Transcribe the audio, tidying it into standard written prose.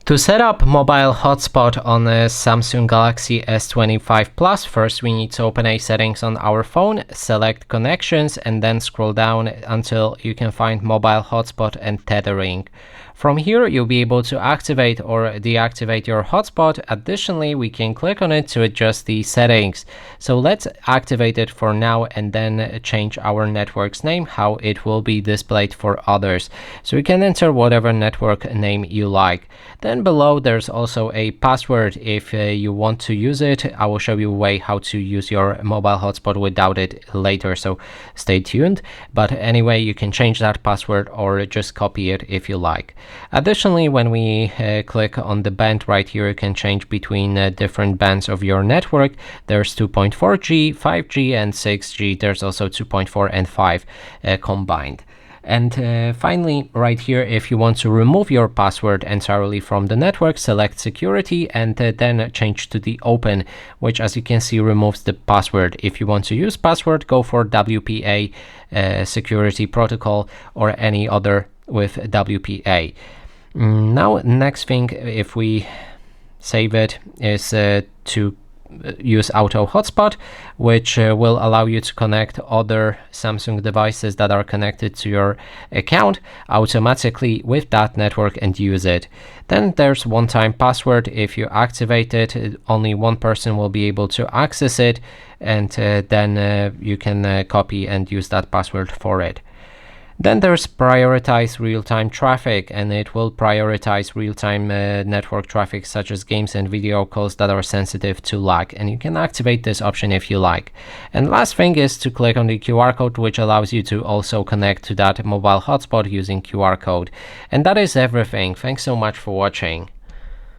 To set up mobile hotspot on a Samsung Galaxy S25 Plus, first we need to open a settings on our phone, select connections, and then scroll down until you can find mobile hotspot and tethering. From here, you'll be able to activate or deactivate your hotspot. Additionally, we can click on it to adjust the settings. So let's activate it for now and then change our network's name, how it will be displayed for others. So you can enter whatever network name you like. Then below there's also a password if you want to use it. I will show you a way how to use your mobile hotspot without it later, so stay tuned. But anyway, you can change that password or just copy it if you like. Additionally, when we click on the band right here, you can change between different bands of your network. There's 2.4G, 5G, and 6G. There's also 2.4 and 5 combined. And finally, right here, if you want to remove your password entirely from the network, select security and then change to the open, which, as you can see, removes the password. If you want to use password, go for WPA security protocol or any other with WPA. Now, next thing, if we save it, is to use auto hotspot, which will allow you to connect other Samsung devices that are connected to your account automatically with that network and use it. Then there's one-time password. If you activate it, only one person will be able to access it, and then you can copy and use that password for it. Then there's prioritize real-time traffic, and it will prioritize real-time network traffic such as games and video calls that are sensitive to lag, and you can activate this option if you like. And last thing is to click on the QR code, which allows you to also connect to that mobile hotspot using QR code. And that is everything. Thanks so much for watching.